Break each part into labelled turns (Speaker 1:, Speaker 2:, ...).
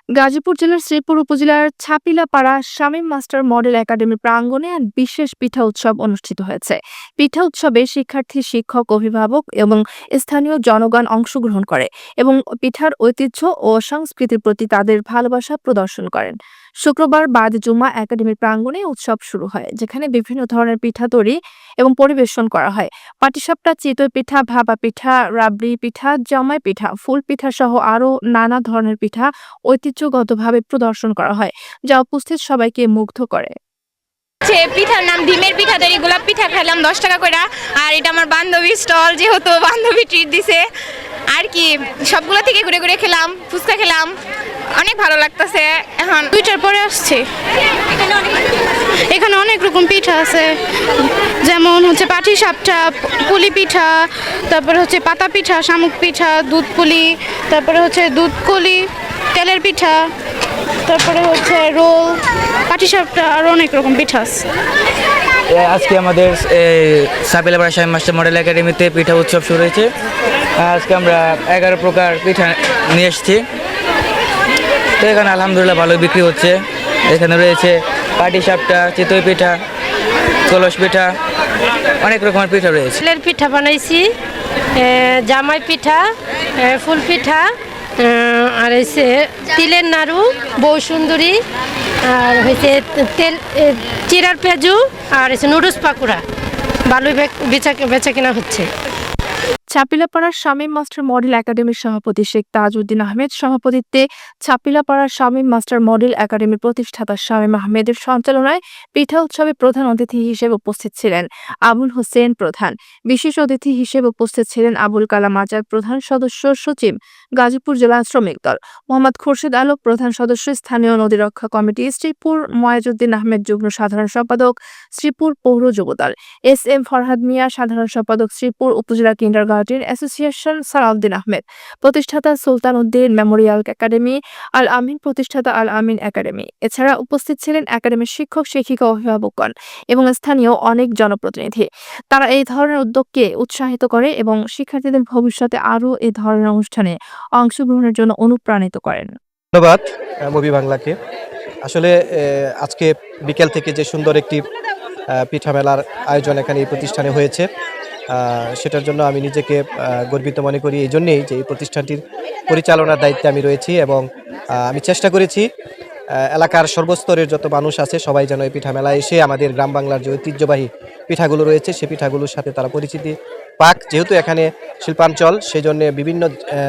Speaker 1: গাজীপুর জেলার শ্রীপুর উপজেলার ছাপিলাপাড়া Shamim master model academy প্রাঙ্গণে এক বিশেষ পিঠা উৎসব অনুষ্ঠিত হয়েছে। পিঠা উৎসবে শিক্ষার্থী, শিক্ষক, অভিভাবক এবং স্থানীয় জনগণ অংশগ্রহণ করে এবং পিঠার ঐতিহ্য ও সংস্কৃতির প্রতি তাদের ভালোবাসা প্রদর্শন করেন। শুক্রবার বাদ জুমা একাডেমির প্রাঙ্গণে উৎসব শুরু হয়, যেখানে বিভিন্ন ধরনের পিঠা তৈরি এবং পরিবেশন করা হয়। পাটিসাপটা, চিতই পিঠা, ভাপা পিঠা, রাবড়ি পিঠা, জামাই পিঠা, ফুল পিঠা সহ আরো নানা ধরনের পিঠা ঐতিহ্যগতভাবে প্রদর্শন করা হয়, যা উপস্থিত সবাইকে মুগ্ধ করে।
Speaker 2: পিঠার নাম ডিমের পিঠা তৈরি, গোলাপ পিঠা খেলাম 10 টাকা করে। আর এটা আমার বান্ধবীর স্টল, যেহেতু বান্ধবী ট্রিট দিছে আর কি, সবগুলো থেকে ঘুরে ঘুরে খেলাম, ফুচকা খেলাম, অনেক ভালো লাগতেছে। এখন
Speaker 3: 2টার পরে আসছে। এখানে অনেক রকম পিঠা আছে, যেমন হচ্ছে পাটিসাপটা, পুলি পিঠা, তারপরে হচ্ছে পাতা পিঠা, শামুক পিঠা, দুধ পুলি, তারপরে হচ্ছে দুধ কলি, তেলের পিঠা, তারপরে হচ্ছে রোল, পাটিসাপটা, আর অনেক রকম পিঠা আছে।
Speaker 4: আজকে আমাদের ছাপিলাপাড়া শামীম মাস্টার মডেল একাডেমিতে পিঠা উৎসব শুরু হয়েছে। আজকে আমরা 11 প্রকার পিঠা নিয়ে এসেছি। তো এখানে আলহামদুলিল্লাহ ভালো বিক্রি হচ্ছে। এখানে রয়েছে পাটিসাপটা, চিতই পিঠা, কলস পিঠা, অনেক রকমের পিঠা রয়েছে।
Speaker 5: তেলের পিঠা বানাইছি, জামাই পিঠা, ফুল পিঠা, আর হচ্ছে তিলের নাড়ু, বউ সুন্দরী, আর হয়েছে তেল চিরার পেঁজু, আর হচ্ছে নুডলস পাকুড়া। ভালোই বেচা কেনা হচ্ছে।
Speaker 1: ছাপিলাপাড়ার শামীম মাস্টার মডেল একাডেমির সভাপতি শেখ তাজউদ্দিন আহমেদ সভাপতিত্বে ছাপিলাপাড়ার শামীম মাস্টার মডেল একাডেমির প্রতিষ্ঠাতা শামীম আহমেদের সঞ্চালনায় পিঠা উৎসবে প্রধান অতিথি হিসেবে উপস্থিত ছিলেন আবুল হোসেন প্রধান। বিশেষ অতিথি হিসেবে উপস্থিত ছিলেন আবুল কালাম আজাদ, প্রধান সদস্য সচিব, গাজীপুর জেলা শ্রমিক দল, মোহাম্মদ খুরশিদ আলম, প্রধান সদস্য, স্থানীয় নদী রক্ষা কমিটি শ্রীপুর, ময়াজউদ্দিন আহমেদ, যুগ্ম সাধারণ সম্পাদক, শ্রীপুর পৌর যুবদল, এস ফরহাদ মিয়া, সাধারণ সম্পাদক, শ্রীপুর উপজেলা কিন্ডারগার্টেন অ্যাসোসিয়েশন, সালাউদ্দিন আহমেদ, প্রতিষ্ঠাতা সুলতান উদ্দিন মেমোরিয়াল একাডেমি, আল আমিন, প্রতিষ্ঠাতা আল আমিন একাডেমি। এছাড়া উপস্থিত ছিলেন একাডেমির শিক্ষক, শিক্ষিকা, অভিভাবকগণ এবং স্থানীয় অনেক জনপ্রতিনিধি। তারা এই ধরনের উদ্যোগকে উৎসাহিত করে এবং শিক্ষার্থীদের ভবিষ্যতে আরও এই ধরনের অনুষ্ঠানে অংশগ্রহণের জন্য অনুপ্রাণিত করেন।
Speaker 6: ধন্যবাদ মুভি বাংলাকে। আসলে আজকে বিকেল থেকে যে সুন্দর একটি পিঠা মেলার আয়োজন এখানে এই প্রতিষ্ঠানে হয়েছে, সেটার জন্য আমি নিজেকে গর্বিত মনে করি। এই জন্যেই যে এই প্রতিষ্ঠানটির পরিচালনার দায়িত্বে আমি রয়েছি এবং আমি চেষ্টা করেছি এলাকার সর্বস্তরের যত মানুষ আছে সবাই যেন এই পিঠা মেলায় এসে আমাদের গ্রাম বাংলার যে ঐতিহ্যবাহী পিঠাগুলো রয়েছে সেই পিঠাগুলোর সাথে তারা পরিচিতি পাক। যেহেতু এখানে শিল্পাঞ্চল, সেই জন্য বিভিন্ন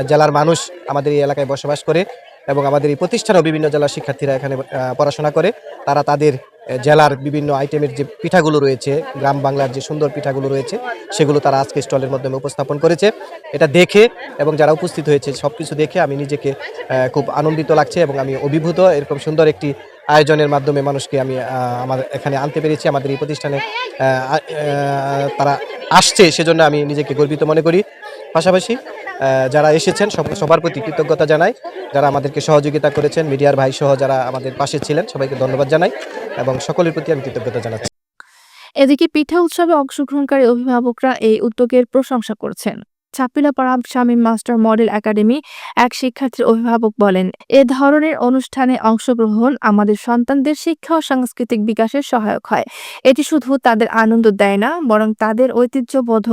Speaker 6: জেলার মানুষ আমাদের এই এলাকায় বসবাস করে এবং আমাদের এই প্রতিষ্ঠানেও বিভিন্ন জেলার শিক্ষার্থীরা এখানে পড়াশোনা করে। তারা তাদের জেলার বিভিন্ন আইটেমের যে পিঠাগুলো রয়েছে, গ্রাম বাংলার যে সুন্দর পিঠাগুলো রয়েছে, সেগুলো তারা আজকে স্টলের মাধ্যমে উপস্থাপন করেছে। এটা দেখে এবং যারা উপস্থিত হয়েছে সব কিছু দেখে আমি নিজেকে খুব আনন্দিত লাগছে এবং আমি অভিভূত। এরকম সুন্দর একটি আয়োজনের মাধ্যমে মানুষকে আমি আমার এখানে আনতে পেরেছি। আমাদের এই প্রতিষ্ঠানে তারা আসছে, সেজন্য আমি নিজেকে গর্বিত মনে করি। পাশাপাশি যারা এসেছেন সবার প্রতি কৃতজ্ঞতা জানাই। যারা আমাদেরকে সহযোগিতা করেছেন, মিডিয়ার ভাই সহ যারা আমাদের পাশে ছিলেন, সবাইকে ধন্যবাদ জানাই এবং সকলের প্রতি আমি কৃতজ্ঞতা জানাচ্ছি।
Speaker 1: এদিকে পিঠা উৎসবে অংশগ্রহণকারী অভিভাবকরা এই উদ্যোগের প্রশংসা করছেন। ছাপিলাপাড়া শামীম মাস্টার মডেল একাডেমি এক শিক্ষার্থীর অভিভাবক বলেন, এ ধরনের অনুষ্ঠানে অংশগ্রহণ আমাদের সন্তানদের শিক্ষা ও সাংস্কৃতিক বিকাশের সহায়ক হয়। এটি শুধু তাদের আনন্দ দেয় না, বরং তাদের ঐতিহ্যবোধ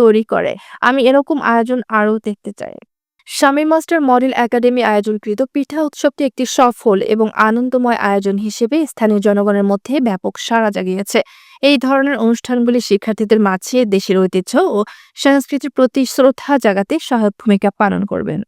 Speaker 1: তৈরি করে। আমি এরকম আয়োজন আরও দেখতে চাই। শামীম মাস্টার মডেল একাডেমি আয়োজনকৃত পিঠা উৎসবটি একটি সফল এবং আনন্দময় আয়োজন হিসেবে স্থানীয় জনগণের মধ্যে ব্যাপক সাড়া জাগিয়েছে। এই ধরনের অনুষ্ঠানগুলি শিক্ষার্থীদের মাঝে দেশের ঐতিহ্য ও সংস্কৃতির প্রতি শ্রদ্ধা জাগাতে সহায়ক ভূমিকা পালন করবেন।